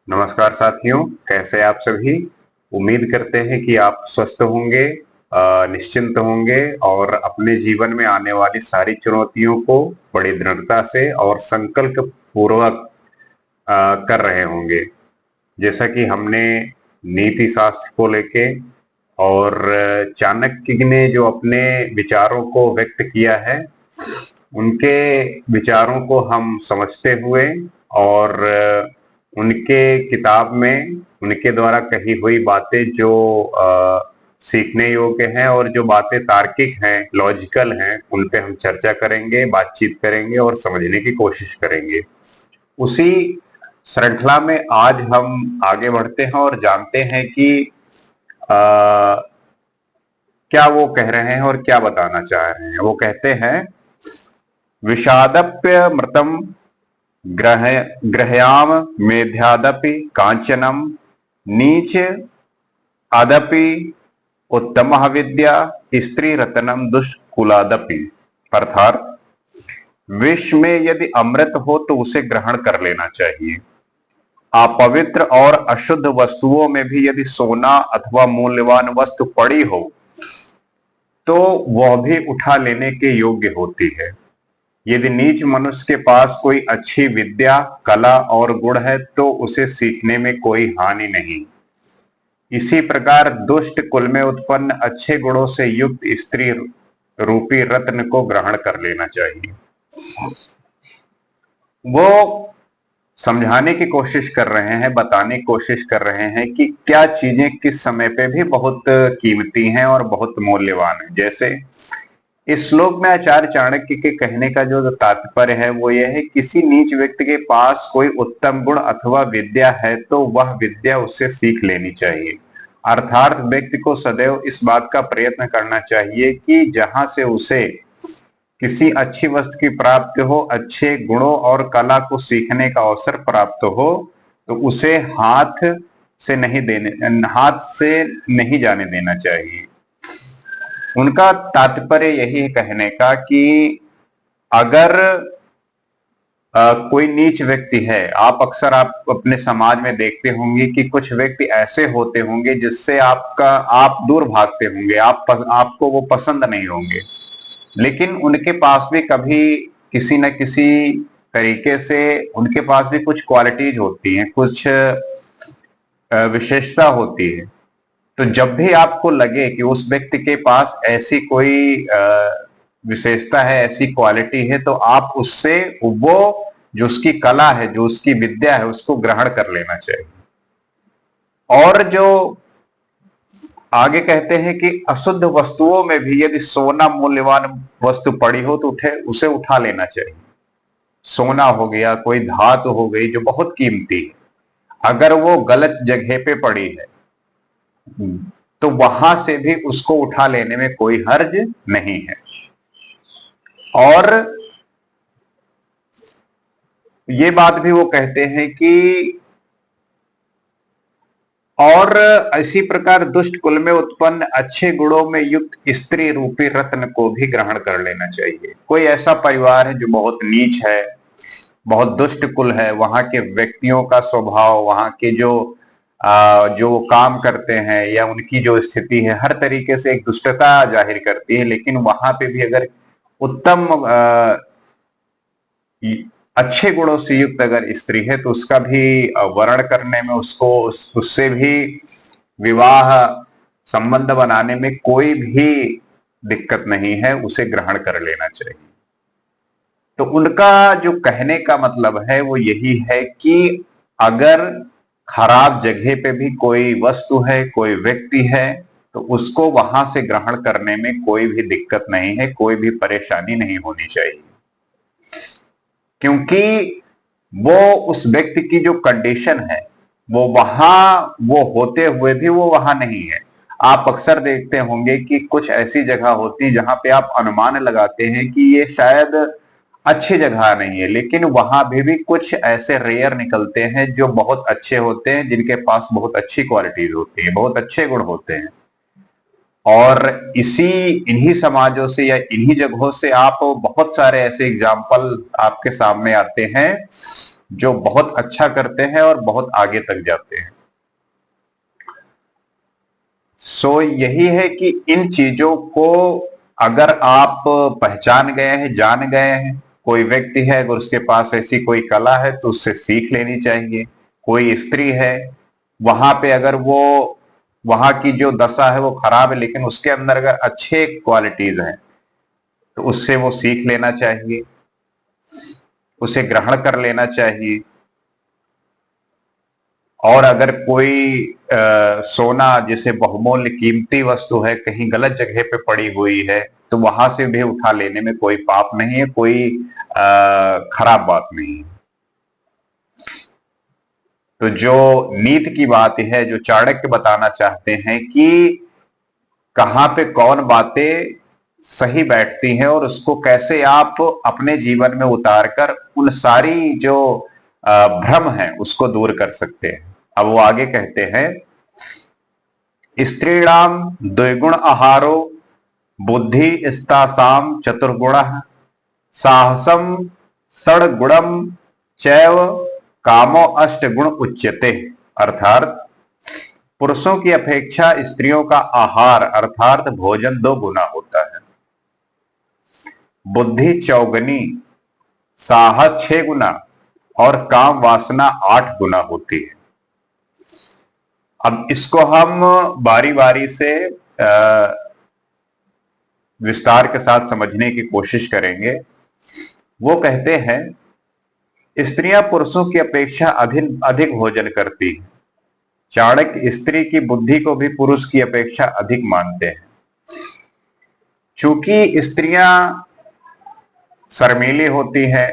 नमस्कार साथियों, कैसे आप सभी। उम्मीद करते हैं कि आप स्वस्थ होंगे, निश्चिंत होंगे और अपने जीवन में आने वाली सारी चुनौतियों को बड़ी दृढ़ता से और संकल्प पूर्वक कर रहे होंगे। जैसा कि हमने नीति शास्त्र को लेके और चाणक्य ने जो अपने विचारों को व्यक्त किया है, उनके विचारों को हम समझते हुए और उनके किताब में उनके द्वारा कही हुई बातें जो सीखने योग्य हैं और जो बातें तार्किक हैं, लॉजिकल हैं, उन पे हम चर्चा करेंगे, बातचीत करेंगे और समझने की कोशिश करेंगे। उसी श्रृंखला में आज हम आगे बढ़ते हैं और जानते हैं कि क्या वो कह रहे हैं और क्या बताना चाह रहे हैं। वो कहते हैं, विषादप्य मृतम ग्रह ग्रहयाम मेध्यादपि कांचनम नीच आदपि उत्तम विद्या स्त्री रतनम दुष्कुलादपि। अर्थात विष में यदि अमृत हो तो उसे ग्रहण कर लेना चाहिए। अपवित्र और अशुद्ध वस्तुओं में भी यदि सोना अथवा मूल्यवान वस्तु पड़ी हो तो वह भी उठा लेने के योग्य होती है। यदि नीच मनुष्य के पास कोई अच्छी विद्या, कला और गुण है तो उसे सीखने में कोई हानि नहीं। इसी प्रकार दुष्ट कुल में उत्पन्न अच्छे गुणों से युक्त स्त्री रूपी रत्न को ग्रहण कर लेना चाहिए। वो समझाने की कोशिश कर रहे हैं, बताने की कोशिश कर रहे हैं कि क्या चीजें किस समय पे भी बहुत कीमती हैं और बहुत मूल्यवान है। जैसे इस श्लोक में आचार्य चाणक्य के कहने का जो तात्पर्य है वो यह है, किसी नीच व्यक्ति के पास कोई उत्तम गुण अथवा विद्या है तो वह विद्या उससे सीख लेनी चाहिए। अर्थात व्यक्ति को सदैव इस बात का प्रयत्न करना चाहिए कि जहां से उसे किसी अच्छी वस्तु की प्राप्ति हो, अच्छे गुणों और कला को सीखने का अवसर प्राप्त हो, तो उसे हाथ से नहीं जाने देना चाहिए। उनका तात्पर्य यही है कहने का कि अगर कोई नीच व्यक्ति है, आप अपने समाज में देखते होंगे कि कुछ व्यक्ति ऐसे होते होंगे जिससे आप दूर भागते होंगे, आपको वो पसंद नहीं होंगे, लेकिन उनके पास भी कभी किसी न किसी तरीके से उनके पास भी कुछ क्वालिटीज होती हैं, कुछ विशेषता होती है। तो जब भी आपको लगे कि उस व्यक्ति के पास ऐसी कोई विशेषता है, ऐसी क्वालिटी है, तो आप उससे वो जो उसकी कला है, जो उसकी विद्या है, उसको ग्रहण कर लेना चाहिए। और जो आगे कहते हैं कि अशुद्ध वस्तुओं में भी यदि सोना मूल्यवान वस्तु पड़ी हो तो उसे उठा लेना चाहिए। सोना हो गया, कोई धातु हो गई जो बहुत कीमती है, अगर वो गलत जगह पे पड़ी है तो वहां से भी उसको उठा लेने में कोई हर्ज नहीं है। और ये बात भी वो कहते हैं कि और इसी प्रकार दुष्ट कुल में उत्पन्न अच्छे गुणों में युक्त स्त्री रूपी रत्न को भी ग्रहण कर लेना चाहिए। कोई ऐसा परिवार है जो बहुत नीच है, बहुत दुष्ट कुल है, वहां के व्यक्तियों का स्वभाव, वहां के जो वो काम करते हैं या उनकी जो स्थिति है, हर तरीके से एक दुष्टता जाहिर करती है, लेकिन वहां पे भी अगर उत्तम अच्छे गुणों से युक्त अगर स्त्री है तो उसका भी वर्ण करने में, उससे भी विवाह संबंध बनाने में कोई भी दिक्कत नहीं है, उसे ग्रहण कर लेना चाहिए। तो उनका जो कहने का मतलब है वो यही है कि अगर खराब जगह पे भी कोई वस्तु है, कोई व्यक्ति है, तो उसको वहां से ग्रहण करने में कोई भी दिक्कत नहीं है, कोई भी परेशानी नहीं होनी चाहिए, क्योंकि वो उस व्यक्ति की जो कंडीशन है वो होते हुए भी वो वहां नहीं है। आप अक्सर देखते होंगे कि कुछ ऐसी जगह होती है जहां पे आप अनुमान लगाते हैं कि ये शायद अच्छी जगह नहीं है, लेकिन वहां भी कुछ ऐसे रेयर निकलते हैं जो बहुत अच्छे होते हैं, जिनके पास बहुत अच्छी क्वालिटीज होती है, बहुत अच्छे गुण होते हैं। और इन्हीं समाजों से या इन्हीं जगहों से आप बहुत सारे ऐसे एग्जाम्पल आपके सामने आते हैं जो बहुत अच्छा करते हैं और बहुत आगे तक जाते हैं। सो यही है कि इन चीजों को अगर आप पहचान गए हैं, जान गए हैं, कोई व्यक्ति है अगर उसके पास ऐसी कोई कला है तो उससे सीख लेनी चाहिए। कोई स्त्री है, वहां पे अगर वो, वहां की जो दशा है वो खराब है, लेकिन उसके अंदर अगर अच्छे क्वालिटीज हैं तो उससे वो सीख लेना चाहिए, उसे ग्रहण कर लेना चाहिए। और अगर कोई सोना जैसे बहुमूल्य कीमती वस्तु है कहीं गलत जगह पे पड़ी हुई है तो वहां से भी उठा लेने में कोई पाप नहीं है, कोई खराब बात नहीं है। तो जो नीति की बात है, जो चाणक्य बताना चाहते हैं कि कहां पे कौन बातें सही बैठती हैं और उसको कैसे आप अपने जीवन में उतारकर उन सारी जो भ्रम है उसको दूर कर सकते हैं। अब वो आगे कहते हैं, स्त्रीणाम द्विगुण आहारो बुद्धि स्तासाम चतुर्गुण साहसम षड्गुणम चैव कामो अष्टगुण उच्यते। अर्थात पुरुषों की अपेक्षा स्त्रियों का आहार अर्थात भोजन 2 गुना होता है, बुद्धि 4 गुनी, साहस 6 गुना और काम वासना 8 गुना होती है। अब इसको हम बारी बारी से विस्तार के साथ समझने की कोशिश करेंगे। वो कहते हैं, स्त्रियां पुरुषों की अपेक्षा अधिक अधिक भोजन करती हैं। चाणक्य स्त्री की बुद्धि को भी पुरुष की अपेक्षा अधिक मानते हैं। चूंकि स्त्रियां शर्मीली होती हैं,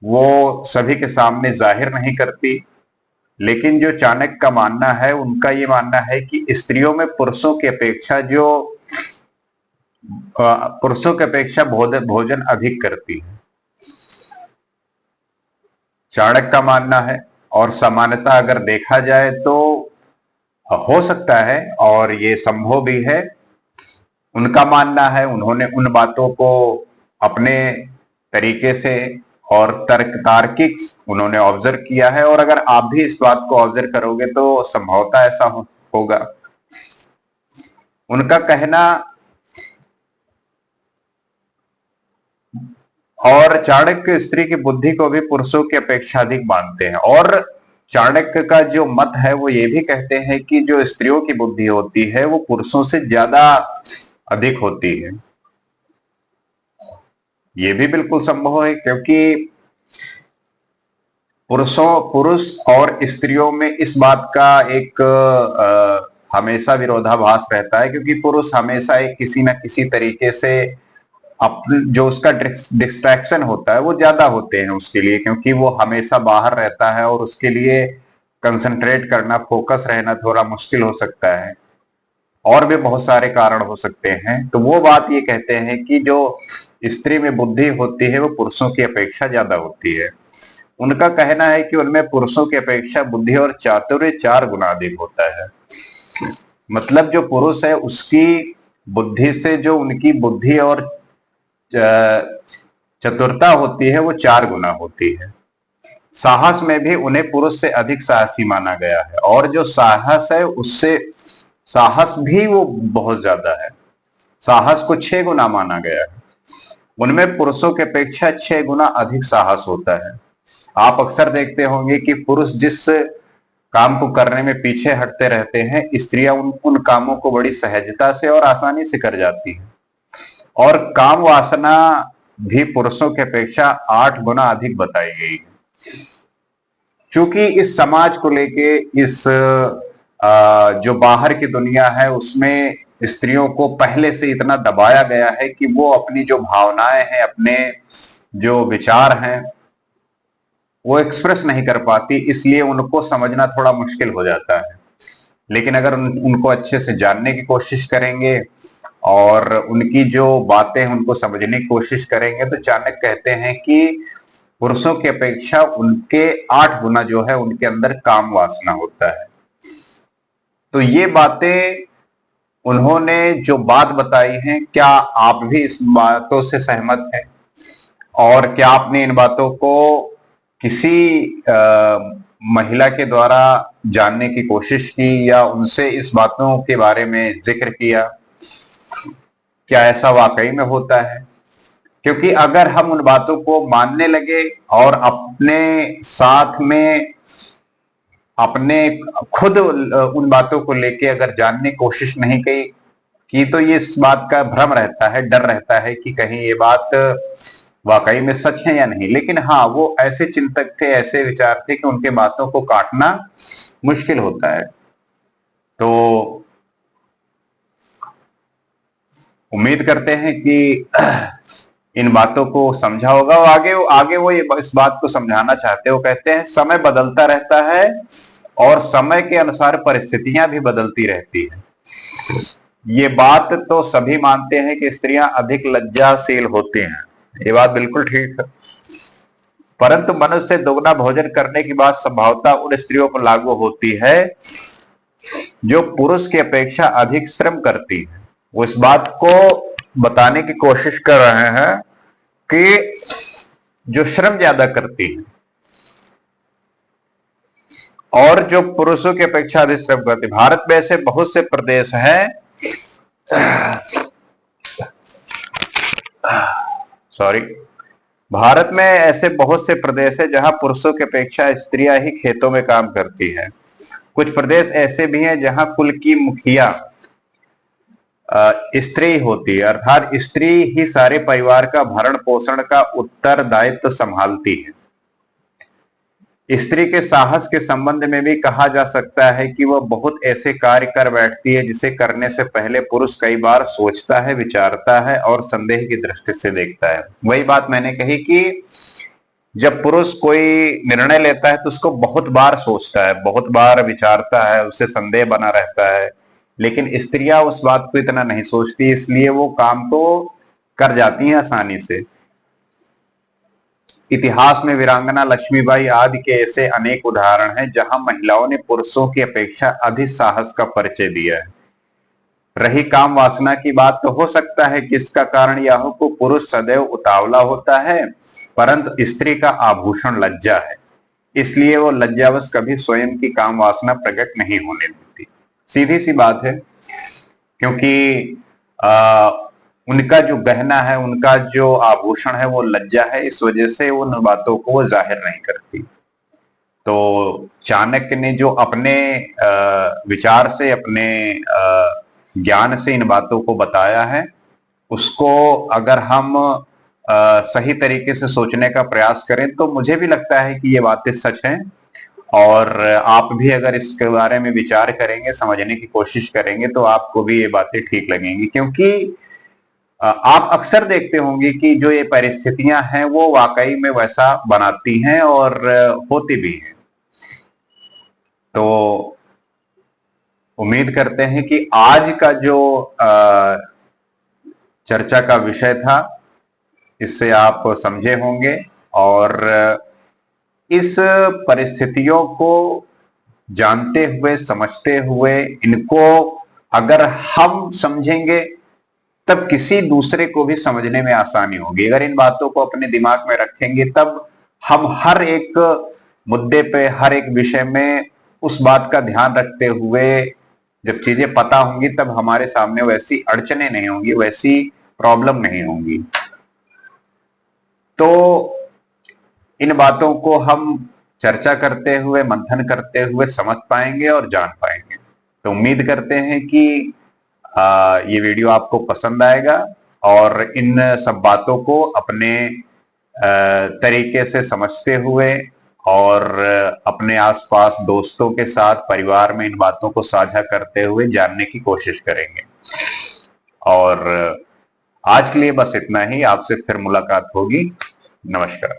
वो सभी के सामने जाहिर नहीं करती, लेकिन जो चाणक्य का मानना है, उनका ये मानना है कि स्त्रियों में पुरुषों की अपेक्षा पुरुषों की अपेक्षा भोजन अधिक करती है, चाणक्य का मानना है। और सामान्यता अगर देखा जाए तो हो सकता है और ये संभव भी है, उनका मानना है। उन्होंने उन बातों को अपने तरीके से और तार्किक उन्होंने ऑब्जर्व किया है, और अगर आप भी इस बात को ऑब्जर्व करोगे तो संभवतः ऐसा होगा। उनका कहना, और चाणक्य स्त्री की बुद्धि को भी पुरुषों की अपेक्षा अधिक मानते हैं। और चाणक्य का जो मत है वो ये भी कहते हैं कि जो स्त्रियों की बुद्धि होती है वो पुरुषों से ज्यादा अधिक होती है। ये भी बिल्कुल संभव है, क्योंकि पुरुष और स्त्रियों में इस बात का एक हमेशा विरोधाभास रहता है, क्योंकि पुरुष हमेशा एक किसी न किसी तरीके से जो उसका डिस्ट्रैक्शन होता है वो ज्यादा होते हैं उसके लिए, क्योंकि वो हमेशा बाहर रहता है और उसके लिए कंसंट्रेट करना, फोकस रहना थोड़ा मुश्किल हो सकता है, और भी बहुत सारे कारण हो सकते हैं। तो वो बात ये कहते हैं कि जो स्त्री में बुद्धि होती है वो पुरुषों की अपेक्षा ज्यादा होती है। उनका कहना है कि उनमें पुरुषों की अपेक्षा बुद्धि और चातुर्य 4 गुना अधिक होता है। मतलब जो पुरुष है उसकी बुद्धि से जो उनकी बुद्धि और चतुरता होती है वो 4 गुना होती है। साहस में भी उन्हें पुरुष से अधिक साहसी माना गया है, और जो साहस है उससे साहस भी वो बहुत ज्यादा है, साहस को 6 गुना माना गया है। उनमें पुरुषों की अपेक्षा 6 गुना अधिक साहस होता है। आप अक्सर देखते होंगे कि पुरुष जिस काम को करने में पीछे हटते रहते हैं, स्त्रियां उन कामों को बड़ी सहजता से और आसानी से कर जाती हैं। और काम वासना भी पुरुषों की अपेक्षा 8 गुना अधिक बताई गई है। क्योंकि इस समाज को लेके इस जो बाहर की दुनिया है उसमें स्त्रियों को पहले से इतना दबाया गया है कि वो अपनी जो भावनाएं हैं, अपने जो विचार हैं, वो एक्सप्रेस नहीं कर पाती, इसलिए उनको समझना थोड़ा मुश्किल हो जाता है। लेकिन अगर उनको अच्छे से जानने की कोशिश करेंगे और उनकी जो बातें हैं उनको समझने की कोशिश करेंगे तो चाणक्य कहते हैं कि पुरुषों की अपेक्षा उनके 8 गुना जो है उनके अंदर काम वासना होता है। तो ये बातें उन्होंने जो बात बताई हैं, क्या आप भी इस बातों से सहमत हैं? और क्या आपने इन बातों को किसी महिला के द्वारा जानने की कोशिश की या उनसे इस बातों के बारे में जिक्र किया? क्या ऐसा वाकई में होता है? क्योंकि अगर हम उन बातों को मानने लगे और अपने साथ में अपने खुद उन बातों को लेके अगर जानने की कोशिश नहीं की तो ये इस बात का भ्रम रहता है, डर रहता है कि कहीं ये बात वाकई में सच है या नहीं। लेकिन हाँ, वो ऐसे चिंतक थे, ऐसे विचार थे कि उनके बातों को काटना मुश्किल होता है। तो उम्मीद करते हैं कि इन बातों को समझा होगा। और आगे वो ये इस बात को समझाना चाहते हैं। वो कहते हैं समय बदलता रहता है और समय के अनुसार परिस्थितियां भी बदलती रहती है। ये बात तो सभी मानते हैं कि स्त्रियां अधिक लज्जाशील होती हैं, ये बात बिल्कुल ठीक है। परंतु मनुष्य से दोगुना भोजन करने की बात संभवतः उन स्त्रियों पर लागू होती है जो पुरुष की अपेक्षा अधिक श्रम करती है। वो इस बात को बताने की कोशिश कर रहे हैं कि जो श्रम ज्यादा करती है और जो पुरुषों की अपेक्षा अधिक श्रम करती है। भारत में ऐसे बहुत से प्रदेश हैं, भारत में ऐसे बहुत से प्रदेश है जहां पुरुषों की अपेक्षा स्त्रियां ही खेतों में काम करती हैं। कुछ प्रदेश ऐसे भी हैं जहां कुल की मुखिया स्त्री होती है, अर्थात स्त्री ही सारे परिवार का भरण पोषण का उत्तरदायित्व संभालती है। स्त्री के साहस के संबंध में भी कहा जा सकता है कि वह बहुत ऐसे कार्य कर बैठती है जिसे करने से पहले पुरुष कई बार सोचता है, विचारता है और संदेह की दृष्टि से देखता है। वही बात मैंने कही कि जब पुरुष कोई निर्णय लेता है तो उसको बहुत बार सोचता है, बहुत बार विचारता है, उससे संदेह बना रहता है। लेकिन स्त्रियां उस बात को इतना नहीं सोचती, इसलिए वो काम को कर जाती हैं आसानी से। इतिहास में वीरांगना लक्ष्मीबाई आदि के ऐसे अनेक उदाहरण हैं जहां महिलाओं ने पुरुषों की अपेक्षा अधिक साहस का परिचय दिया है। रही काम वासना की बात, तो हो सकता है कि इसका कारण यह हो कि पुरुष सदैव उतावला होता है, परंतु स्त्री का आभूषण लज्जा है, इसलिए वो लज्जावश कभी स्वयं की काम वासना प्रकट नहीं होने देती। सीधी सी बात है, क्योंकि उनका जो गहना है, उनका जो आभूषण है वो लज्जा है, इस वजह से उन बातों को वो जाहिर नहीं करती। तो चाणक्य ने जो अपने विचार से, अपने ज्ञान से इन बातों को बताया है, उसको अगर हम सही तरीके से सोचने का प्रयास करें तो मुझे भी लगता है कि ये बातें सच हैं। और आप भी अगर इसके बारे में विचार करेंगे, समझने की कोशिश करेंगे, तो आपको भी ये बातें ठीक लगेंगी। क्योंकि आप अक्सर देखते होंगे कि जो ये परिस्थितियां हैं वो वाकई में वैसा बनाती हैं और होती भी हैं। तो उम्मीद करते हैं कि आज का जो चर्चा का विषय था, इससे आप समझे होंगे और इस परिस्थितियों को जानते हुए, समझते हुए, इनको अगर हम समझेंगे तब किसी दूसरे को भी समझने में आसानी होगी। अगर इन बातों को अपने दिमाग में रखेंगे तब हम हर एक मुद्दे पे, हर एक विषय में उस बात का ध्यान रखते हुए जब चीजें पता होंगी तब हमारे सामने वैसी अड़चने नहीं होंगी, वैसी प्रॉब्लम नहीं होंगी। तो इन बातों को हम चर्चा करते हुए, मंथन करते हुए समझ पाएंगे और जान पाएंगे। तो उम्मीद करते हैं कि ये वीडियो आपको पसंद आएगा और इन सब बातों को अपने तरीके से समझते हुए और अपने आसपास दोस्तों के साथ, परिवार में इन बातों को साझा करते हुए जानने की कोशिश करेंगे। और आज के लिए बस इतना ही। आपसे फिर मुलाकात होगी। नमस्कार।